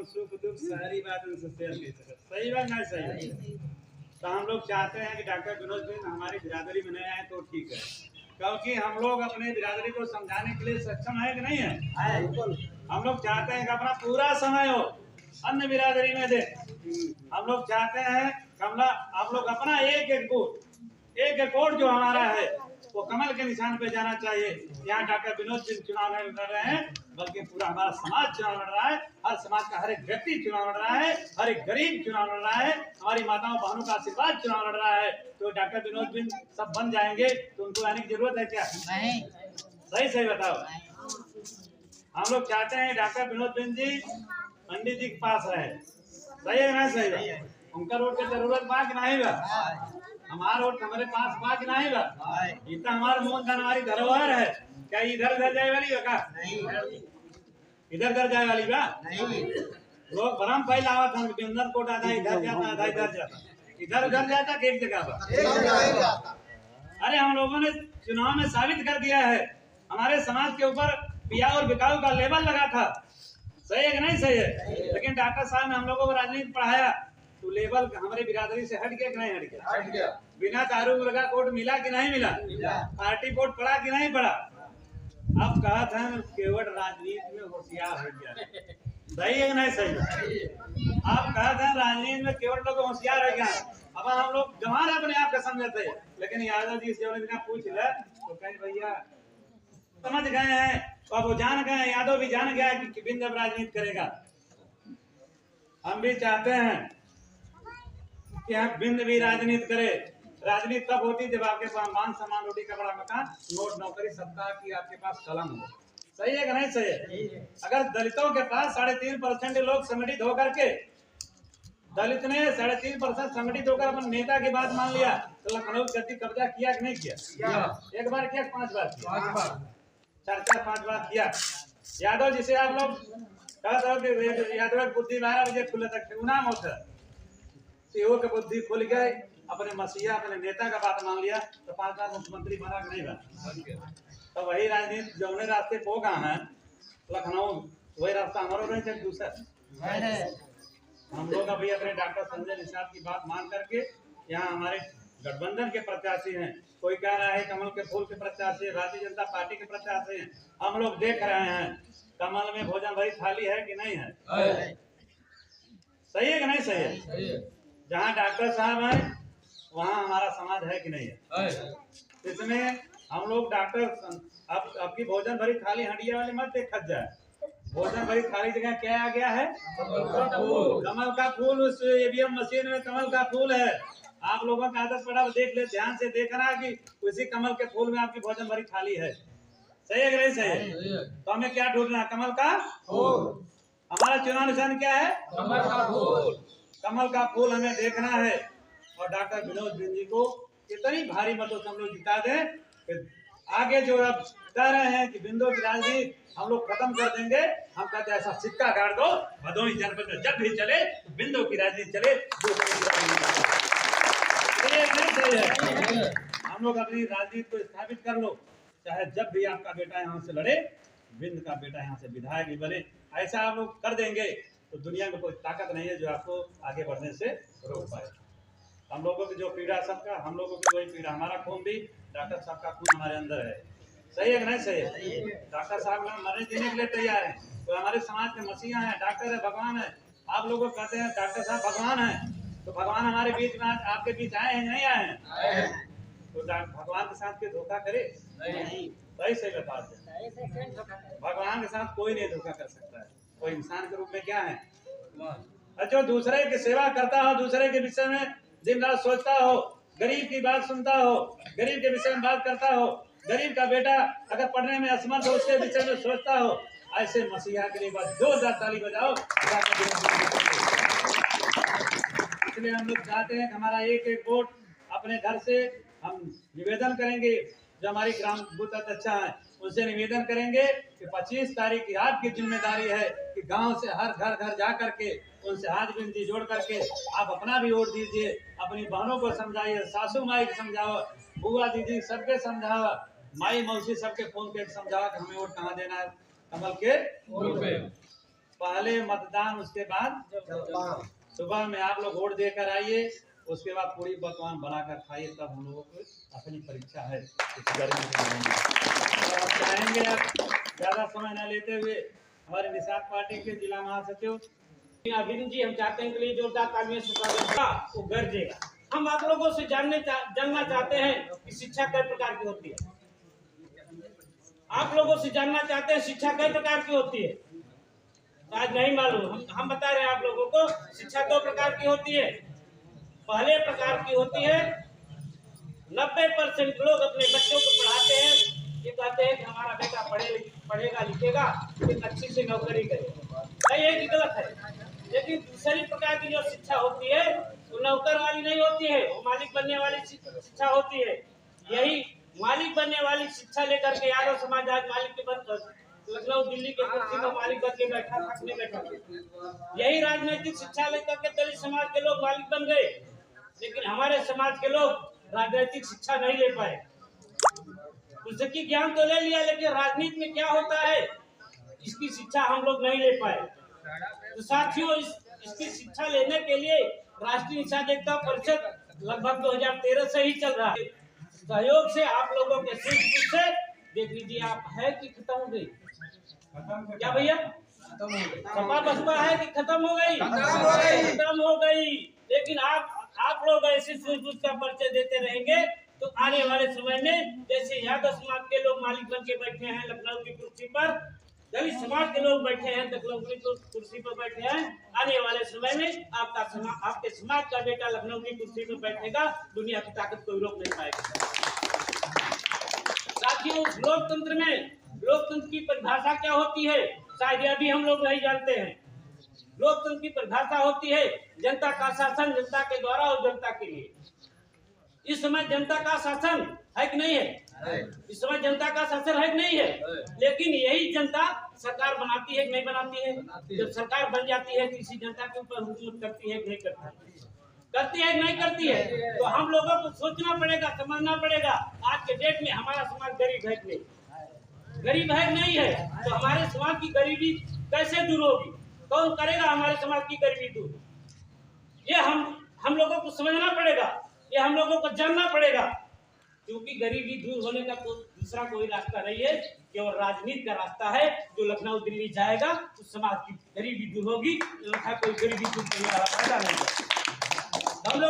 हम सुख दुख सारी बात उनसे शेयर कर सकते। सही बात ना? सही है। तो हम लोग चाहते हैं कि डॉक्टर विनोद बिंद हमारी बिरादरी में नहीं आए तो ठीक है, क्योंकि हम लोग अपने बिरादरी को समझाने के लिए सक्षम है कि नहीं है? हम लोग चाहते हैं कि अपना पूरा समय हो अन्य बिरादरी में दे। हम लोग चाहते हैं कमला हम लोग अपना एक एक वोट जो हमारा है वो कमल के निशान पे जाना चाहिए। यहाँ डॉक्टर विनोद बिंद चुनाव नहीं लड़ रहे हैं, बल्कि पूरा हमारा समाज चुनाव लड़ रहा है। हर समाज का हर एक व्यक्ति चुनाव लड़ रहा है, हर एक गरीब चुनाव लड़ रहा है, हमारी माताओं बहनों का आशीर्वाद चुनाव लड़ रहा है। तो डॉक्टर विनोद बिंद सब बन जाएंगे तो उनको आने की जरूरत है क्या? नहीं। सही सही बताओ। हम लोग चाहते हैं डॉक्टर विनोद बिंद जी पंडित जी के पास रहे। सही है ना? सही है। उनका वोट की जरूरत बा कि नहीं बा? हमारा वोट हमारे पास बा कि नहीं बा? इतना हमारा मोहन धन हमारी धरोहर है। क्या इधर उधर जाए वाली है का? नहीं। इधर उधर जाए वाली बा? नहीं। लोग भरम फैलावत हम बिंदन कोट आधा इधर जाता आधा इधर जाता, इधर उधर जाता कि एक जगह पर? अरे हम लोगों ने चुनाव में साबित कर दिया है, हमारे समाज के ऊपर पिया और बिकाऊ का लेबल लगा था। सही है कि नहीं? सही है। लेकिन डॉक्टर साहब ने हम लोगों को राजनीति पढ़ाया तो लेबल हमारे बिरादरी से हट गया कि नहीं हट गया? हट गया। बिना दारू मुर्गा कोट मिला कि नहीं मिला? पार्टी कोट पड़ा कि नहीं पड़ा? अब कहा था केवट राजनीति में होशियार हो गया। सही है कि नहीं? सही। आप कहा था राजनीति में केवट लोग होशियार हो गया। अब हम लोग गंवार अपने आप को समझते, लेकिन यादव जी से पूछ ले तो कहीं भैया समझ गए हैं, अब वो जान गए, यादव भी जान गया कि बिंद अब राजनीति करेगा। हम भी चाहते हैं कि हम बिंद भी राजनीति करे। राजनीति तब होती जब आपके पास मान सम्मान, रोटी कपड़ा मकान, नोट नौकरी सत्ता की आपके पास कलम हो। सही है कि नहीं? सही है। अगर दलितों के पास 3.5% लोग संगठित होकर के, दलित ने 3.5% संगठित होकर अपन नेता की बात मान लिया तो लखनऊ गद्दी कब्जा किया कि नहीं किया? एक बार किया, 5 बार किया? 5 बार, 4-5 बार किया। यादव जिसे आप लोग कहते हो कि यादव की बुद्धि 12 बजे खुले तक उनाम होता, सीओ की बुद्धि खुल गए, अपने मसीहा अपने नेता का बात मान लिया तो 5 बार मुख्यमंत्री बना कि नहीं बना? तो वही राजनीति जौने रास्ते को कहा है लखनऊ, वही रास्ता हमारा नहीं चाहिए दूसरा। हम लोग अभी अपने डॉक्टर संजय निषाद की बात मान करके यहाँ हमारे गठबंधन के प्रत्याशी हैं, कोई कह रहा है कमल के फूल के प्रत्याशी, भारतीय जनता पार्टी के प्रत्याशी हैं। हम लोग देख रहे हैं कमल में भोजन भरी थाली है कि नहीं है? सही है कि नहीं? सही है। जहाँ डॉक्टर साहब हैं वहाँ हमारा समाज है कि नहीं है? इसमें हम लोग डॉक्टर आपकी भोजन भरी थाली हंडिया वाली मत देखा जाए। भोजन भरी थाली जगह क्या आ गया है? कमल का फूल। उस ईवीएम मशीन में कमल का फूल है। आप लोगों का आदत पड़ा देख ले, ध्यान से देखना कि उसी कमल के फूल में आपकी भोजन भरी थाली है। सही है कि नहीं? सही है। तो हमें क्या ढूंढना? कमल का फूल। हमारा चुनाव निशान क्या है? कमल का फूल। कमल का फूल हमें देखना है। और डॉक्टर विनोद बिंद जी को इतनी भारी मतों से हम लोग जिता दें कि आगे जो अब कह रहे हैं कि बिंदो की राजनीति हम लोग खत्म कर देंगे, हम कहते हैं ऐसा सिक्का गाड़ दो, भदोही जनपद में जब भी चले तो बिंदो की राजनीति चले। हम लोग अपनी राजनीति को स्थापित कर लो, चाहे जब भी आपका बेटा यहाँ से लड़े, बिंद का बेटा यहाँ से विधायक भी बने। ऐसा आप लोग कर देंगे तो दुनिया में कोई ताकत नहीं है जो आपको आगे बढ़ने से रोक पाए। हम लोगों की जो पीड़ा सबका, हम लोगों की वही पीड़ा, हमारा खून भी डॉक्टर साहब का खून हमारे अंदर है। सही है कि नहीं? सही है। डॉक्टर साहब मरने देने के लिए तैयार है। तो हमारे समाज के मसीहा है, डॉक्टर है, भगवान है। आप लोग कहते हैं डॉक्टर साहब भगवान है, तो भगवान हमारे बीच में आपके बीच आए हैं नहीं आए हैं? तो भगवान के साथ कोई धोखा करे? नहीं। सही सही बता दें, भगवान के साथ कोई नहीं धोखा कर सकता है। वो इंसान के रूप में क्या है? जो दूसरे की सेवा करता हो, दूसरे के विषय में दिन रात सोचता हो, गरीब की बात सुनता हो, गरीब के विषय में बात करता हो, गरीब का बेटा अगर पढ़ने में असमर्थ हो उसके विषय में सोचता हो, ऐसे मसीहा के लिए बस जोरदार ताली बजाओ। इसलिए हम लोग चाहते हैं कि हमारा एक एक वोट अपने घर से हम निवेदन करेंगे, जो हमारी ग्राम बूथ अध्यक्षा है उनसे निवेदन करेंगे कि 25 तारीख की आपकी जिम्मेदारी है कि गांव से हर घर घर जा करके उनसे हाथ विनती जोड़ करके आप अपना भी वोट दीजिए, अपनी बहनों को समझाइए, सासू माई को समझाओ, बुआ दीदी सबके समझाओ, माई मौसी सबके फोन पे समझाओ कि हमें वोट कहाँ देना है, कमल के फूल पे। पहले मतदान, उसके बाद सुबह में आप लोग वोट देकर आइए, उसके बाद पूरी पकवान बनाकर खाइए, तब हम लोगों को असली परीक्षा है इस गर्मी के महीने में। और आप चाहेंगे, आप ज़्यादा समय न लेते हुए हमारे निषाद पार्टी के जिला महासचिव अभिनव जी, हम चाहते हैं कि लिए जोरदार तालियों से स्वागत वो गरजेगा। हम आप लोगों से जानना चाहते हैं कि शिक्षा कई प्रकार की होती है। आप लोगों से जानना चाहते हैं शिक्षा कई प्रकार की होती है। आज नहीं मालूम, हम बता रहे हैं आप लोगों को, शिक्षा 2 प्रकार की होती है। पहले प्रकार की होती है 90% लोग अपने बच्चों को पढ़ाते हैं, ये कहते हैं कि हमारा बेटा पढ़ेगा लिखेगा, एक अच्छी सी नौकरी करेगा। सही है कि गलत है? लेकिन दूसरी प्रकार की जो शिक्षा होती है वो नौकर वाली नहीं होती है, वो मालिक बनने वाली शिक्षा होती है। यही मालिक बनने वाली शिक्षा लेकर के यादव समाज आज मालिक के बनकर लखनऊ दिल्ली के कुर्सी में मालिक बन के बैठा था। यही राजनीतिक शिक्षा लेकर के दलित समाज के लोग मालिक बन गए, लेकिन हमारे समाज के लोग राजनीतिक शिक्षा नहीं ले पाए। पुस्तकीय ज्ञान तो ले लिया, लेकिन राजनीति में क्या होता है इसकी शिक्षा हम लोग नहीं ले पाए। तो साथियों, इसकी शिक्षा लेने के लिए राष्ट्रीय निषाद एकता परिषद लगभग 2013 से ही चल रहा है। सहयोग से आप लोगों के से देख लीजिए, आप है कि खत्म हो गई? क्या भैया, सपा बसपा है कि खत्म हो गई? खत्म हो गई। लेकिन आप लोग ऐसी सूझबूझ का परिचय देते रहेंगे तो आने वाले समय में जैसे यादव समाज के लोग मालिक बन के बैठे हैं लखनऊ की कुर्सी पर, दलित समाज के लोग बैठे हैं लखनऊ की कुर्सी पर बैठे हैं, आने वाले समय में आपके समाज का बेटा लखनऊ की कुर्सी पर बैठेगा। दुनिया की ताकत कोई रोक नहीं पाएगा। साथियों, लोकतंत्र की परिभाषा क्या होती है शायद यह भी हम लोग नहीं जानते हैं। लोकतंत्र की परिभाषा होती है जनता का शासन, जनता के द्वारा और जनता के लिए। इस समय जनता का शासन है कि नहीं है? इस समय जनता का शासन है कि नहीं है? लेकिन यही जनता सरकार बनाती है कि नहीं बनाती है? जब सरकार बन जाती है किसी जनता के ऊपर हुकूमत करती है कि नहीं करती? करती है कि नहीं करती है? तो हम लोगों को सोचना पड़ेगा, समझना पड़ेगा। आज के डेट में हमारा समाज गरीब है कि नहीं? गरीब है नहीं है? तो हमारे समाज की गरीबी कैसे दूर होगी? कौन करेगा हमारे समाज की गरीबी दूर? ये हम लोगों को समझना पड़ेगा, ये हम लोगों को जानना पड़ेगा। क्योंकि गरीबी दूर होने का दूसरा कोई रास्ता नहीं है, केवल राजनीति का रास्ता है। जो लखनऊ दिल्ली जाएगा उस समाज की गरीबी दूर होगी, कोई गरीबी दूर करने वाला फायदा नहीं है। हम लोग